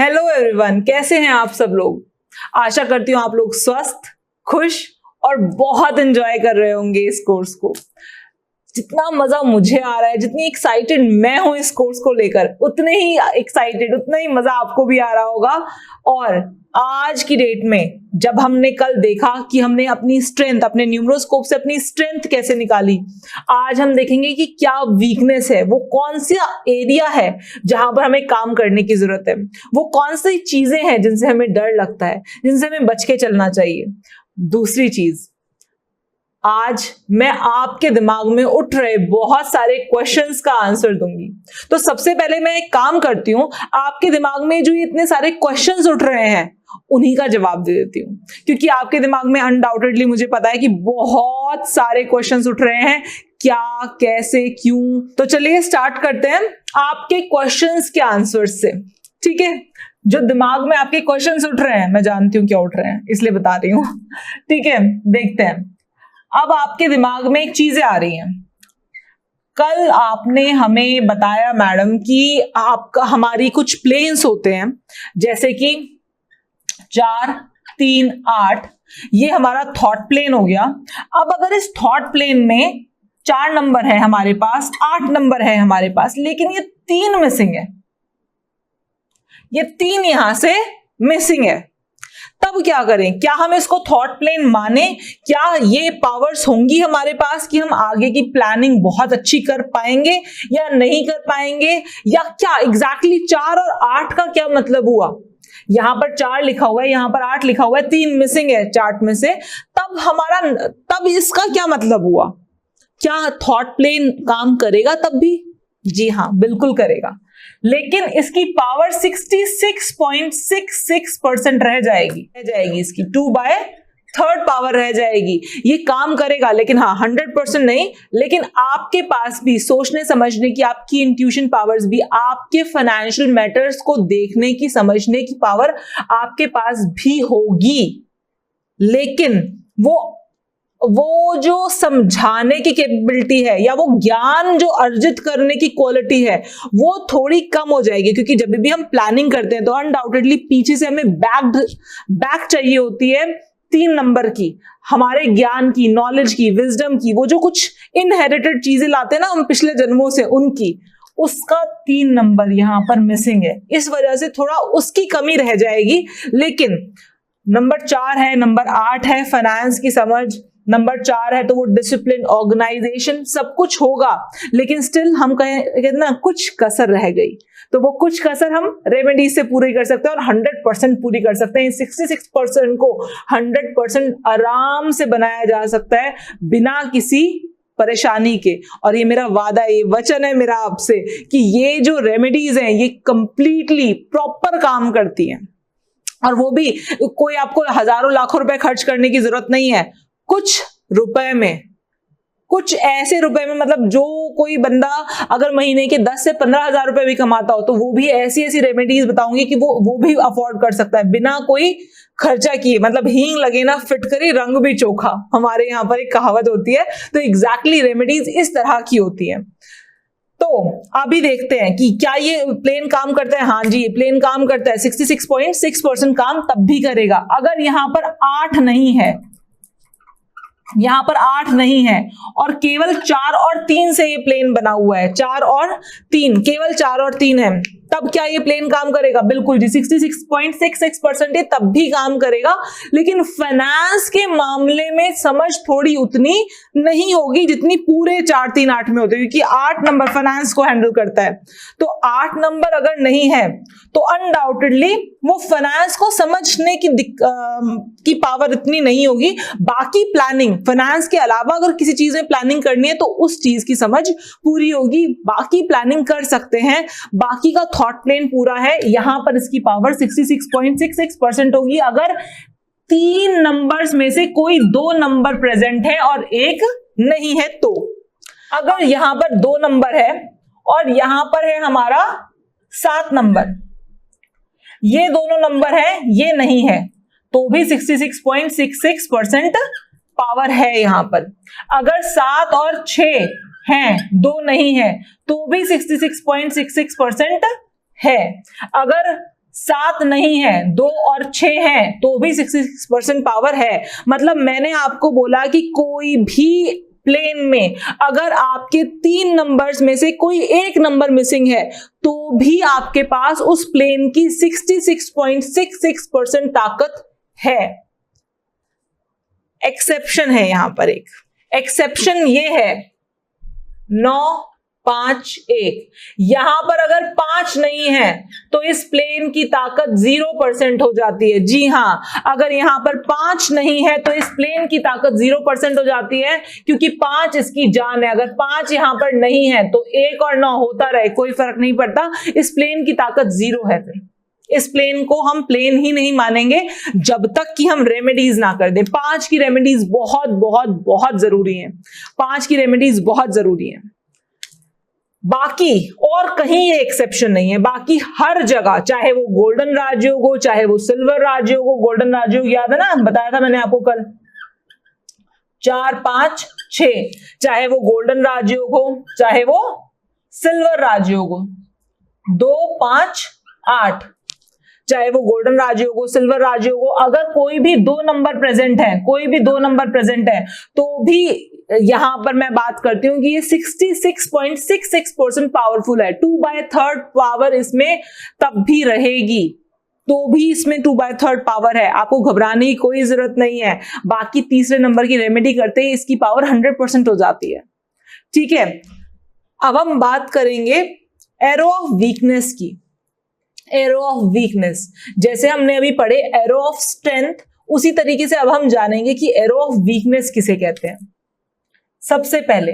Hello everyone, कैसे हैं आप सब लोग। आशा करती हूँ आप लोग स्वस्थ, खुश और बहुत एंजॉय कर रहे होंगे इस कोर्स को। जितना मजा मुझे आ रहा है, जितनी एक्साइटेड मैं हूं इस कोर्स को लेकर, उतने ही एक्साइटेड, उतना ही मजा आपको भी आ रहा होगा। और आज की डेट में जब हमने कल देखा कि हमने अपनी स्ट्रेंथ, अपने न्यूमरोस्कोप से अपनी स्ट्रेंथ कैसे निकाली, आज हम देखेंगे कि क्या वीकनेस है, वो कौन सा एरिया है जहां पर हमें काम करने की जरूरत है, वो कौन सी चीजें हैं जिनसे हमें डर लगता है, जिनसे हमें बच के चलना चाहिए। दूसरी चीज, आज मैं आपके दिमाग में उठ रहे बहुत सारे क्वेश्चंस का आंसर दूंगी। तो सबसे पहले मैं एक काम करती हूं, आपके दिमाग में जो इतने सारे क्वेश्चंस उठ रहे हैं उन्हीं का जवाब दे देती हूं, क्योंकि आपके दिमाग में अनडाउटेडली मुझे पता है कि बहुत सारे क्वेश्चंस उठ रहे हैं, क्या, कैसे, क्यों। तो चलिए स्टार्ट करते हैं आपके क्वेश्चंस के आंसर से। ठीक है, जो दिमाग में आपके क्वेश्चंस उठ रहे हैं, मैं जानती हूं क्या उठ रहे हैं, इसलिए बता रही हूं। ठीक है, देखते हैं। अब आपके दिमाग में एक चीजें आ रही हैं। कल आपने हमें बताया मैडम कि आपका हमारी कुछ प्लेन्स होते हैं, जैसे कि 4, 3, 8, ये हमारा थॉट प्लेन हो गया। अब अगर इस थॉट प्लेन में 4 नंबर है हमारे पास, 8 नंबर है हमारे पास, लेकिन ये 3 मिसिंग है, ये 3 यहां से मिसिंग है, तब क्या करें? क्या हम इसको थॉट प्लेन माने? क्या ये पावर्स होंगी हमारे पास कि हम आगे की प्लानिंग बहुत अच्छी कर पाएंगे या नहीं कर पाएंगे? या क्या एग्जैक्टली 4 और 8 का क्या मतलब हुआ? यहां पर 4 लिखा हुआ है, यहां पर 8 लिखा हुआ है, 3 मिसिंग है चार्ट में से, तब इसका क्या मतलब हुआ? क्या थॉट प्लेन काम करेगा तब भी? जी हाँ, बिल्कुल करेगा, लेकिन इसकी पावर 66.66% रह जाएगी इसकी 2/3 पावर रह जाएगी। ये काम करेगा, लेकिन हाँ 100% नहीं, लेकिन आपके पास भी सोचने समझने की, आपकी इंट्यूशन पावर्स भी, आपके फाइनेंशियल मैटर्स को देखने की, समझने की पावर आपके पास भी होगी, लेकिन वो जो समझाने की कैपेबिलिटी है या वो ज्ञान जो अर्जित करने की क्वालिटी है, वो थोड़ी कम हो जाएगी। क्योंकि जब भी हम प्लानिंग करते हैं तो अनडाउटेडली पीछे से हमें बैक चाहिए होती है 3 नंबर की, हमारे ज्ञान की, नॉलेज की, विजडम की, वो जो कुछ इनहेरिटेड चीजें लाते हैं ना हम पिछले जन्मों से, उनकी, उसका 3 नंबर यहां पर मिसिंग है। इस वजह से थोड़ा उसकी कमी रह जाएगी। लेकिन नंबर 4 है, नंबर 8 है, फाइनेंस की समझ, नंबर 4 है तो वो डिसिप्लिन, ऑर्गेनाइजेशन, सब कुछ होगा, लेकिन स्टिल हम कहते ना कुछ कसर रह गई, तो वो कुछ कसर हम रेमेडी से पूरी कर सकते हैं और 100% पूरी कर सकते हैं। 66% को 100% आराम से बनाया जा सकता है बिना किसी परेशानी के। और ये मेरा वादा, ये वचन है मेरा आपसे कि ये जो रेमेडीज हैं ये कंप्लीटली प्रॉपर काम करती हैं, और वो भी कोई आपको हजारों लाखों रुपए खर्च करने की जरूरत नहीं है। कुछ रुपए में, कुछ ऐसे रुपए में, मतलब जो कोई बंदा अगर महीने के 10 से 15 हजार रुपए भी कमाता हो तो वो भी ऐसी ऐसी रेमेडीज बताऊंगी कि वो भी अफोर्ड कर सकता है बिना कोई खर्चा किए। मतलब हींग लगे ना फिटकरी, रंग भी चोखा, हमारे यहाँ पर एक कहावत होती है। तो एग्जैक्टली रेमेडीज इस तरह की होती है। तो अभी देखते हैं कि क्या ये प्लेन काम करता है। हाँ जी, प्लेन काम करता है, 66.6% काम तब भी करेगा अगर यहां पर 8 नहीं है, यहां पर 8 नहीं है और केवल 4 और 3 से ये प्लेन बना हुआ है। 4 और 3, केवल 4 और 3 है, तब क्या ये प्लेन काम करेगा? बिल्कुल जी, 66.66% ये तब भी काम करेगा। लेकिन फाइनेंस के मामले में समझ थोड़ी उतनी नहीं होगी जितनी पूरे 4, 3, 8 में होती है, क्योंकि 8 नंबर फाइनेंस को हैंडल करता है। तो 8 नंबर अगर नहीं है तो अनडाउटेडली वो फाइनेंस को समझने की पावर इतनी नहीं होगी। बाकी प्लानिंग, फाइनेंस के अलावा अगर किसी चीज में प्लानिंग करनी है तो उस चीज की समझ पूरी होगी, बाकी प्लानिंग कर सकते हैं, बाकी का थॉट प्लेन पूरा है। यहां पर इसकी पावर 66.66% होगी अगर 3 नंबर्स में से कोई 2 नंबर प्रेजेंट है और 1 नहीं है। तो अगर यहां पर 2 नंबर है और यहां पर है हमारा 7 नंबर, ये दोनों नंबर है, ये नहीं है, तो भी 66.66% पावर है यहां पर। अगर 7 और 6 हैं, 2 नहीं है, तो भी 66.66% है। अगर 7 नहीं है, 2 और 6 है तो भी 66% पावर है। मतलब मैंने आपको बोला कि कोई भी प्लेन में अगर आपके 3 नंबर्स में से कोई एक नंबर मिसिंग है तो भी आपके पास उस प्लेन की 66.66% ताकत है। एक्सेप्शन है, यहां पर एक एक्सेप्शन ये है 9 5 1। यहां पर अगर 5 नहीं है तो इस प्लेन की ताकत 0% हो जाती है। जी हां, अगर यहां पर 5 नहीं है तो इस प्लेन की ताकत 0% हो जाती है, क्योंकि 5 इसकी जान है। अगर 5 यहां पर नहीं है तो 1 और 9 होता रहे, कोई फर्क नहीं पड़ता, इस प्लेन की ताकत 0 है। फिर इस प्लेन को हम प्लेन ही नहीं मानेंगे जब तक कि हम रेमेडीज ना कर दें। 5 की रेमेडीज बहुत बहुत बहुत जरूरी है, 5 की रेमेडीज बहुत जरूरी है। बाकी और कहीं ये एक्सेप्शन नहीं है, बाकी हर जगह, चाहे वो गोल्डन राजयोग हो, चाहे वो सिल्वर राजयोग हो। गोल्डन राजयोग याद है ना, बताया था मैंने आपको कल, 4 5 6, चाहे वो गोल्डन राजयोग हो चाहे वो सिल्वर राजयोग हो। 2 5 8, चाहे वो गोल्डन राजयोग हो सिल्वर राजयोग हो, अगर कोई भी 2 नंबर प्रेजेंट है, कोई भी 2 नंबर प्रेजेंट है तो भी यहां पर मैं बात करती हूं कि ये 66.66% पावरफुल है। 2/3 पावर इसमें तब भी रहेगी, तो भी इसमें 2/3 पावर है, आपको घबराने की कोई जरूरत नहीं है। बाकी तीसरे नंबर की रेमेडी करते ही इसकी पावर 100% हो जाती है। ठीक है, अब हम बात करेंगे एरो ऑफ वीकनेस की। एरो ऑफ वीकनेस, जैसे हमने अभी पढ़े एरो ऑफ स्ट्रेंथ, उसी तरीके से अब हम जानेंगे कि एरो ऑफ वीकनेस किसे कहते हैं। सबसे पहले,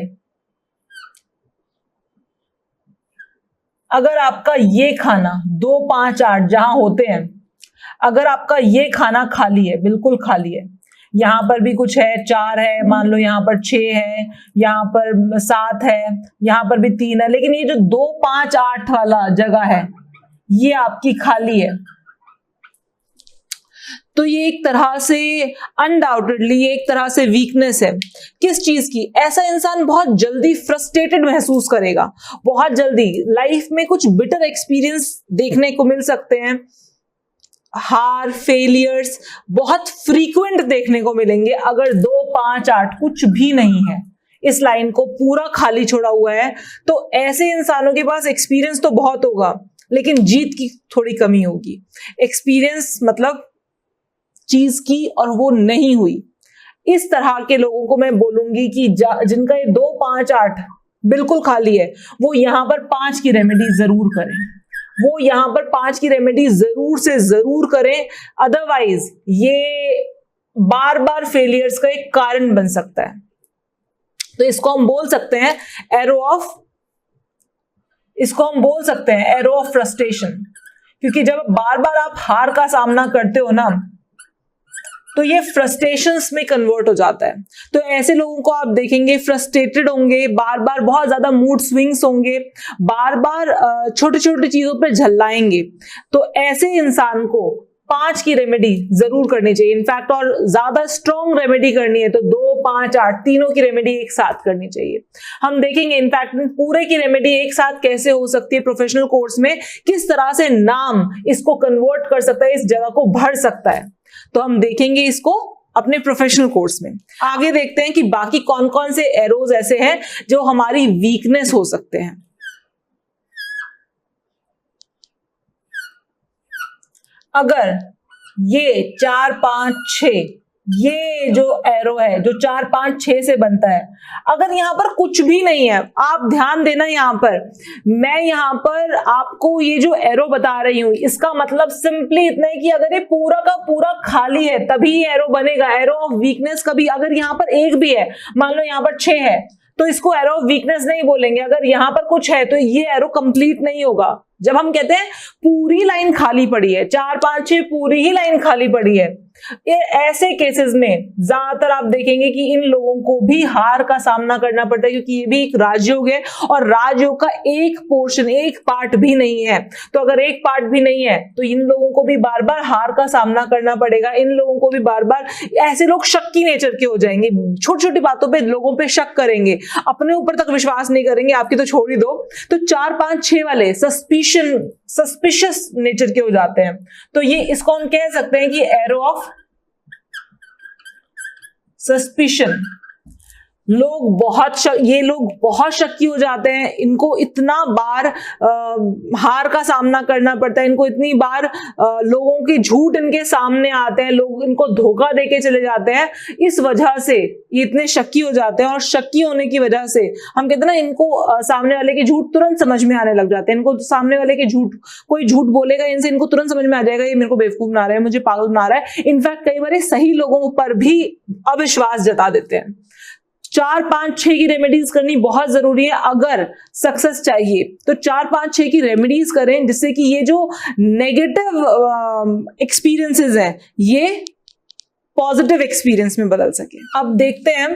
अगर आपका ये खाना 2 5 8 जहां होते हैं, अगर आपका ये खाना खाली है, बिल्कुल खाली है, यहां पर भी कुछ है, 4 है, मान लो यहां पर 6 है, यहां पर 7 है, यहां पर भी 3 है, लेकिन ये जो 2 5 8 वाला जगह है ये आपकी खाली है, तो ये एक तरह से अनडाउटेडली ये एक तरह से वीकनेस है। किस चीज की? ऐसा इंसान बहुत जल्दी फ्रस्ट्रेटेड महसूस करेगा, बहुत जल्दी लाइफ में कुछ बिटर एक्सपीरियंस देखने को मिल सकते हैं, हार फेलियर्स बहुत फ्रीक्वेंट देखने को मिलेंगे अगर 2 5 8 कुछ भी नहीं है, इस लाइन को पूरा खाली छोड़ा हुआ है। तो ऐसे इंसानों के पास एक्सपीरियंस तो बहुत होगा लेकिन जीत की थोड़ी कमी होगी। एक्सपीरियंस मतलब चीज की और वो नहीं हुई, इस तरह के लोगों को मैं बोलूंगी कि जिनका ये 2 5 8 बिल्कुल खाली है, वो यहां पर 5 की रेमेडी जरूर करें, वो यहां पर 5 की रेमेडी जरूर से जरूर करें, अदरवाइज ये बार बार फेलियर्स का एक कारण बन सकता है। तो इसको हम बोल सकते हैं एरो ऑफ फ्रस्ट्रेशन, क्योंकि जब बार बार आप हार का सामना करते हो ना तो ये फ्रस्ट्रेशंस में कन्वर्ट हो जाता है। तो ऐसे लोगों को आप देखेंगे फ्रस्ट्रेटेड होंगे, बार बार बहुत ज्यादा मूड स्विंग्स होंगे, बार बार छोटी छोटी चीजों पर झल्लाएंगे। तो ऐसे इंसान को 5 की रेमेडी जरूर करनी चाहिए, इनफैक्ट और ज्यादा स्ट्रॉन्ग रेमेडी करनी है तो 2 5 8 तीनों की रेमेडी एक साथ करनी चाहिए। हम देखेंगे इनफैक्ट पूरे की रेमेडी एक साथ कैसे हो सकती है प्रोफेशनल कोर्स में, किस तरह से नाम इसको कन्वर्ट कर सकता है, इस जगह को भर सकता है, तो हम देखेंगे इसको अपने प्रोफेशनल कोर्स में। आगे देखते हैं कि बाकी कौन कौन से एरोज ऐसे हैं जो हमारी वीकनेस हो सकते हैं। अगर ये 4 5 6 ये जो एरो है जो 4 5 6 से बनता है, अगर यहां पर कुछ भी नहीं है, आप ध्यान देना यहां पर, मैं यहां पर आपको ये जो एरो बता रही हूं इसका मतलब सिंपली इतना है कि अगर ये पूरा का पूरा खाली है तभी ये एरो बनेगा। एरो ऑफ वीकनेस कभी, अगर यहां पर एक भी है, मान लो यहां पर 6 है तो इसको एरो ऑफ वीकनेस नहीं बोलेंगे। अगर यहां पर कुछ है तो ये एरो कंप्लीट नहीं होगा। जब हम कहते हैं पूरी लाइन खाली पड़ी है, 4 5 6 पूरी ही लाइन खाली पड़ी है, ये ऐसे केसेस में ज्यादातर आप देखेंगे कि इन लोगों को भी हार का सामना करना पड़ता है, क्योंकि ये भी एक राजयोग है और राजयोग का एक पोर्शन, एक पार्ट भी नहीं है। तो अगर एक पार्ट भी नहीं है तो इन लोगों को भी बार बार हार का सामना करना पड़ेगा, इन लोगों को भी बार बार, ऐसे लोग शक्की नेचर के हो जाएंगे, छोटी छोटी बातों पे लोगों पे शक करेंगे, अपने ऊपर तक विश्वास नहीं करेंगे, आपकी तो छोड़ ही दो। तो 4 5 6 वाले सस्पिशियस सस्पिशियस नेचर के हो जाते हैं। तो ये इसको हम कह सकते हैं कि एरो ऑफ सस्पिशन। ये लोग बहुत शक्की हो जाते हैं, इनको इतना बार हार का सामना करना पड़ता है, इनको इतनी बार लोगों के झूठ इनके सामने आते हैं, लोग इनको धोखा देके चले जाते हैं, इस वजह से ये इतने शक्की हो जाते हैं। और शक्की होने की वजह से हम कहते हैं ना, इनको सामने वाले के झूठ तुरंत समझ में आने लग जाते हैं। इनको सामने वाले के कोई झूठ बोलेगा इनसे, इनको तुरंत समझ में आ जाएगा ये मेरे को बेवकूफ बना रहा है, मुझे पागल बना रहा है। इनफैक्ट कई बार सही लोगों पर भी अविश्वास जता देते हैं। 4, 5, 6 की रेमेडीज करनी बहुत जरूरी है अगर सक्सेस चाहिए। तो 4, 5, 6 की रेमेडीज करें जिससे कि ये जो नेगेटिव एक्सपीरियंसेस हैं ये पॉजिटिव एक्सपीरियंस में बदल सके। अब देखते हैं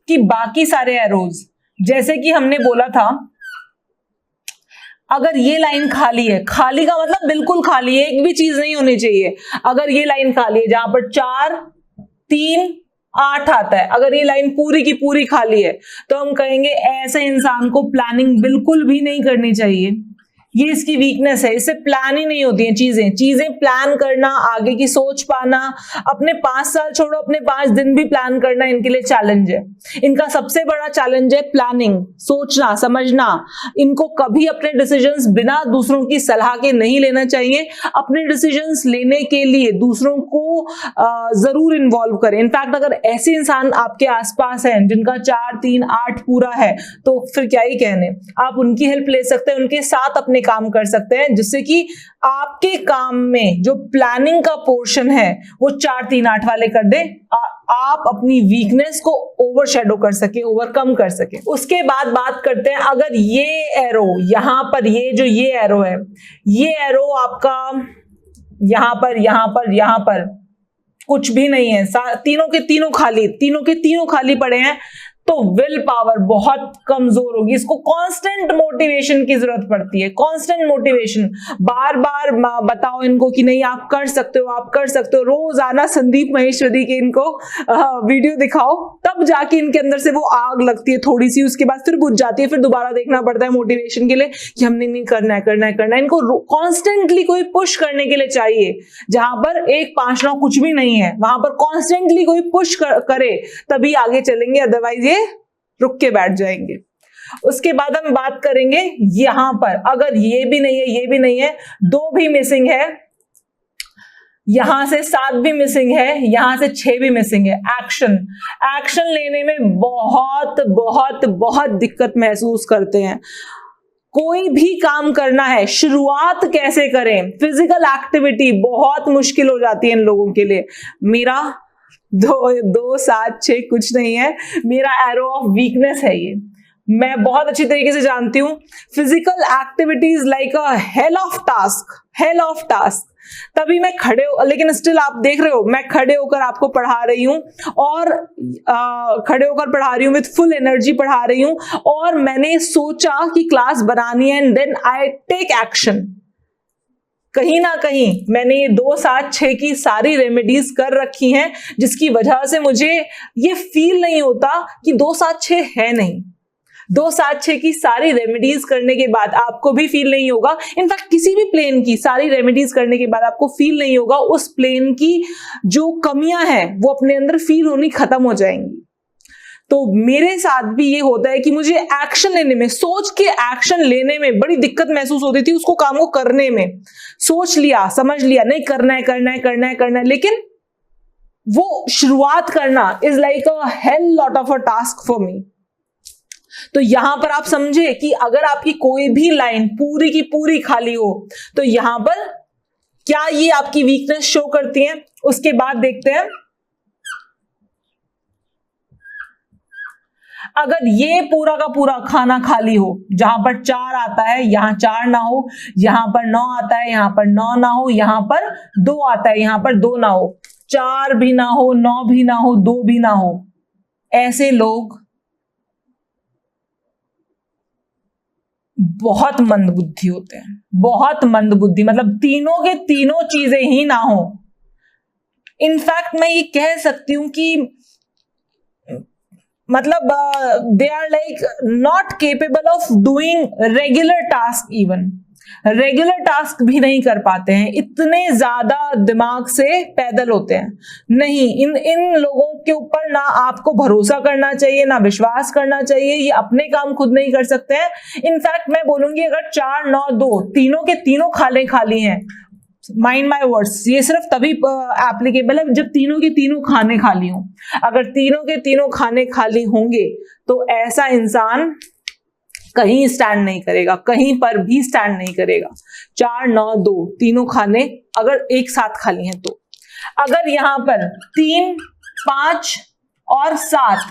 कि बाकी सारे एरोज, जैसे कि हमने बोला था, अगर ये लाइन खाली है, खाली का मतलब बिल्कुल खाली है, एक भी चीज नहीं होनी चाहिए। अगर ये लाइन खाली है जहां पर 4, 3, 8 आता है, अगर ये लाइन पूरी की पूरी खाली है तो हम कहेंगे ऐसे इंसान को प्लानिंग बिल्कुल भी नहीं करनी चाहिए। ये इसकी वीकनेस है, इससे प्लान ही नहीं होती हैं चीजें प्लान करना, आगे की सोच पाना, अपने 5 साल छोड़ो अपने 5 दिन भी प्लान करना इनके लिए चैलेंज है। इनका सबसे बड़ा चैलेंज है प्लानिंग, सोचना समझना। इनको कभी अपने डिसीजंस बिना दूसरों की सलाह के नहीं लेना चाहिए। अपने डिसीजंस लेने के लिए दूसरों को जरूर इन्वॉल्व करें। इनफैक्ट अगर ऐसे इंसान आपके आसपास हैं जिनका 4, 3, 8 पूरा है तो फिर क्या ही कहने, आप उनकी हेल्प ले सकते हैं, उनके साथ अपने काम कर सकते हैं, जिससे कि आपके काम में जो प्लानिंग का पोर्शन है वो 4, 3, 8 वाले कर दे, आप अपनी वीकनेस को ओवरशैडो कर सके, ओवरकम कर सके। उसके बाद बात करते हैं, अगर ये एरो यहां पर, ये एरो है, ये एरो आपका यहां पर कुछ भी नहीं है, तीनों के तीनों खाली पड़े हैं, तो विल पावर बहुत कमजोर होगी। इसको कांस्टेंट मोटिवेशन की जरूरत पड़ती है, कांस्टेंट मोटिवेशन। बार बार बताओ इनको कि नहीं आप कर सकते हो, आप कर सकते हो। रोजाना संदीप महेश्वरी के इनको वीडियो दिखाओ, तब जाके इनके अंदर से वो आग लगती है थोड़ी सी, उसके बाद फिर बुझ जाती है, फिर दोबारा देखना पड़ता है मोटिवेशन के लिए कि हमने नहीं करना है। इनको कॉन्स्टेंटली कोई पुश करने के लिए चाहिए। जहां पर 1, 5, 9 कुछ भी नहीं है, वहां पर कॉन्स्टेंटली कोई पुश करे तभी आगे चलेंगे, अदरवाइज ये रुक के बैठ जाएंगे। उसके बाद हम बात करेंगे यहां पर, अगर ये भी नहीं है, 2 भी मिसिंग है, यहां से 7 भी मिसिंग है, यहां से 6 भी मिसिंग है। एक्शन लेने में बहुत दिक्कत महसूस करते हैं। कोई भी काम करना है, शुरुआत कैसे करें, फिजिकल एक्टिविटी बहुत मुश्किल हो जाती है इन लोगों के लिए। मेरा 2, 7, 6 कुछ नहीं है, मेरा एरो ऑफ वीकनेस है ये, मैं बहुत अच्छी तरीके से जानती हूँ। Physical activities like a hell of task. तभी मैं लेकिन स्टिल आप देख रहे हो मैं खड़े होकर आपको पढ़ा रही हूँ, और खड़े होकर पढ़ा रही हूँ, विद फुल एनर्जी पढ़ा रही हूँ, और मैंने सोचा कि क्लास बनानी है, and then I take action. कहीं ना कहीं मैंने ये 2, 7, 6 की सारी रेमेडीज कर रखी हैं, जिसकी वजह से मुझे ये फील नहीं होता कि 2, 7, 6 है नहीं। 2, 7, 6 की सारी रेमेडीज करने के बाद आपको भी फील नहीं होगा, इनफैक्ट किसी भी प्लेन की सारी रेमेडीज करने के बाद आपको फील नहीं होगा, उस प्लेन की जो कमियां हैं वो अपने अंदर फील होनी खत्म हो जाएंगी। तो मेरे साथ भी ये होता है कि मुझे एक्शन लेने में, सोच के एक्शन लेने में बड़ी दिक्कत महसूस होती थी। उसको काम को करने में सोच लिया, समझ लिया, नहीं करना है, लेकिन वो शुरुआत करना is like a hell lot of a task for me. तो यहां पर आप समझे कि अगर आपकी कोई भी लाइन पूरी की पूरी खाली हो तो यहां पर क्या ये आपकी वीकनेस शो करती है। उसके बाद देखते हैं, अगर ये पूरा का पूरा खाना खाली हो, जहां पर 4 आता है यहां 4 ना हो, यहां पर 9 आता है यहां पर 9 ना हो, यहां पर 2 आता है यहां पर 2 ना हो, 4 भी ना हो, 9 भी ना हो, 2 भी ना हो, ऐसे लोग बहुत मंदबुद्धि होते हैं। बहुत मंदबुद्धि मतलब तीनों के तीनों चीजें ही ना हो। इनफैक्ट मैं ये कह सकती हूं कि मतलब they are like not capable of doing regular task even. Regular task भी नहीं कर पाते हैं, इतने ज्यादा दिमाग से पैदल होते हैं। नहीं, इन लोगों के ऊपर ना आपको भरोसा करना चाहिए, ना विश्वास करना चाहिए। ये अपने काम खुद नहीं कर सकते हैं। इनफैक्ट मैं बोलूंगी अगर 4, 9, 2 तीनों के तीनों खाले खाली हैं, माइंड माई वर्ड्स, ये सिर्फ तभी एप्लीकेबल है जब तीनों के तीनों खाने खाली हों। अगर तीनों के तीनों खाने खाली होंगे तो ऐसा इंसान कहीं स्टैंड नहीं करेगा, कहीं पर भी स्टैंड नहीं करेगा। 4, 9, 2 तीनों खाने अगर एक साथ खाली हैं तो। अगर यहां पर 3, 5 और 7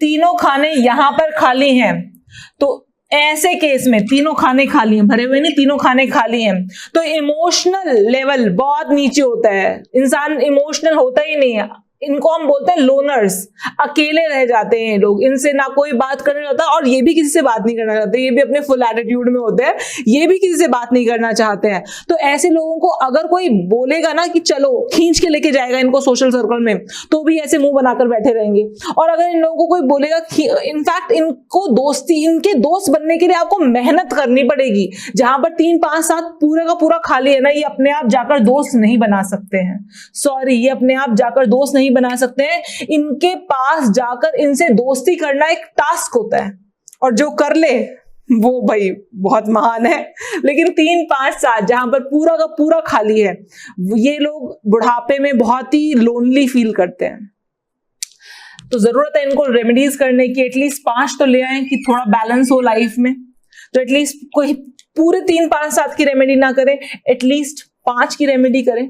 तीनों खाने यहां पर खाली हैं तो ऐसे केस में तीनों खाने खाली हैं, भरे हुए नहीं, तीनों खाने खाली हैं, तो इमोशनल लेवल बहुत नीचे होता है। इंसान इमोशनल होता ही नहीं है। इनको हम बोलते हैं लोनर्स, अकेले रह जाते हैं लोग, इनसे ना कोई बात करना चाहता और ये भी किसी से बात नहीं करना चाहते, ये भी अपने फुल एटीट्यूड में होते हैं, ये भी किसी से बात नहीं करना चाहते हैं। तो ऐसे लोगों को अगर कोई बोलेगा ना कि चलो खींच के लेके जाएगा इनको सोशल सर्कल में, तो भी ऐसे मुंह बनाकर बैठे रहेंगे। और अगर इन लोगों को कोई बोलेगा, इनफैक्ट इनको दोस्ती, इनके दोस्त बनने के लिए आपको मेहनत करनी पड़ेगी। जहां पर 3, 5, 7 पूरे का पूरा खाली है ना, ये अपने आप जाकर दोस्त नहीं बना सकते हैं। सॉरी, ये अपने आप जाकर दोस्त नहीं बना सकते हैं। इनके पास जाकर इनसे दोस्ती करना एक टास्क होता है, और जो कर ले वो भाई बहुत महान है। लेकिन 3, 5, 7 जहां पर पूरा का पूरा खाली है, ये लोग बुढ़ापे में बहुत ही लोनली फील करते हैं। तो जरूरत है इनको रेमेडीज करने की। एटलीस्ट 5 तो ले आए कि थोड़ा बैलेंस हो लाइफ में। तो एटलीस्ट कोई पूरे 3, 5, 7 की रेमेडी ना करें, एटलीस्ट 5 की रेमेडी करें।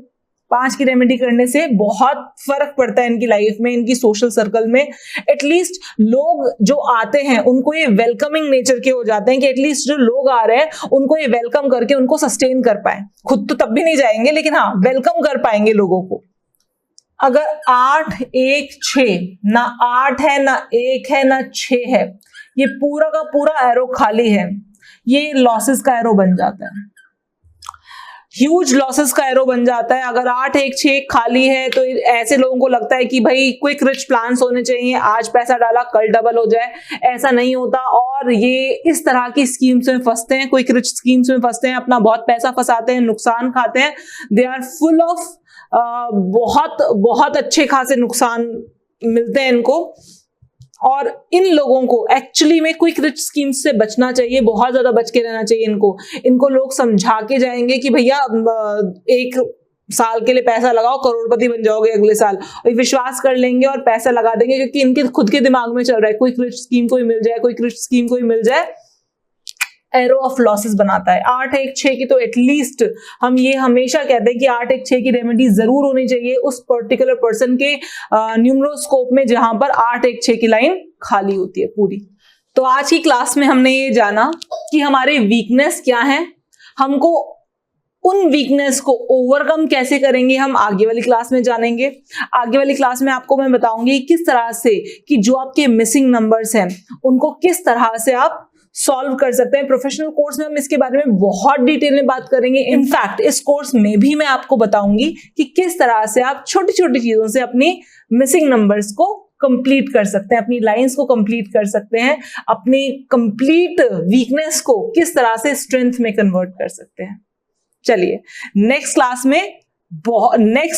5 की रेमेडी करने से बहुत फर्क पड़ता है इनकी लाइफ में, इनकी सोशल सर्कल में। एटलीस्ट लोग जो आते हैं उनको ये वेलकमिंग नेचर के हो जाते हैं कि एटलीस्ट जो लोग आ रहे हैं उनको ये वेलकम करके उनको सस्टेन कर पाए। खुद तो तब भी नहीं जाएंगे, लेकिन हाँ वेलकम कर पाएंगे लोगों को। अगर 8, 1, 6 ना 8 है, ना 1 है, ना 6 है, ये पूरा का पूरा एरो खाली है, ये लॉसेस का एरो बन जाता है, ह्यूज लॉसेस का एरो बन जाता है। अगर 8, 1, 6 खाली है तो ऐसे लोगों को लगता है कि भाई क्विक रिच प्लान्स होने चाहिए, आज पैसा डाला कल डबल हो जाए। ऐसा नहीं होता, और ये इस तरह की स्कीम्स में फंसते हैं, क्विक रिच स्कीम्स में फंसते हैं, अपना बहुत पैसा फंसाते हैं, नुकसान खाते हैं। दे आर फुल ऑफ बहुत अच्छे खासे नुकसान मिलते हैं इनको। और इन लोगों को एक्चुअली में क्विक रिच स्कीम्स से बचना चाहिए, बहुत ज्यादा बच के रहना चाहिए इनको लोग समझा के जाएंगे कि भैया 1 साल के लिए पैसा लगाओ, करोड़पति बन जाओगे अगले साल, और विश्वास कर लेंगे और पैसा लगा देंगे, क्योंकि इनके खुद के दिमाग में चल रहा है क्विक रिच स्कीम कोई मिल जाए, क्विक रिच स्कीम कोई मिल जाए। एरो ऑफ लॉसेस बनाता है। 8, 1, 6 की तो एटलीस्ट हम ये हमेशा कहते हैं कि 8, 1, 6 की रेमेडी जरूर होनी चाहिए उस पर्टिकुलर पर्सन के न्यूमरोस्कोप में जहां पर 8, 1, 6 की लाइन खाली होती है पूरी। तो आज की क्लास में हमने ये जाना कि हमारे वीकनेस क्या है, हमको उन वीकनेस को ओवरकम कैसे करेंगे, हम आगे वाली क्लास में जानेंगे। आगे वाली क्लास में आपको मैं बताऊंगी किस तरह से कि जो आपके मिसिंग नंबर्स हैं उनको किस तरह से आप सॉल्व कर सकते हैं। प्रोफेशनल कोर्स में हम इसके बारे में बहुत डिटेल में बात करेंगे। इनफैक्ट इस कोर्स में भी मैं आपको बताऊंगी कि किस तरह से आप छोटी छोटी चीजों से अपनी मिसिंग नंबर्स को कंप्लीट कर सकते हैं, अपनी लाइंस को कंप्लीट कर सकते हैं, अपनी कंप्लीट वीकनेस को किस तरह से स्ट्रेंथ में कन्वर्ट कर सकते हैं। चलिए नेक्स्ट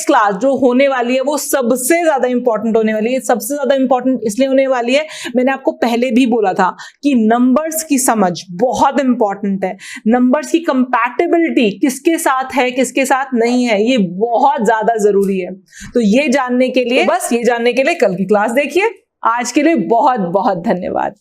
क्लास जो होने वाली है वो सबसे ज्यादा इंपॉर्टेंट होने वाली है। सबसे ज्यादा इंपॉर्टेंट इसलिए होने वाली है, मैंने आपको पहले भी बोला था कि नंबर्स की समझ बहुत इंपॉर्टेंट है। नंबर्स की कंपैटिबिलिटी किसके साथ है किसके साथ नहीं है ये बहुत ज्यादा जरूरी है। तो ये जानने के लिए कल की क्लास देखिए। आज के लिए बहुत बहुत धन्यवाद।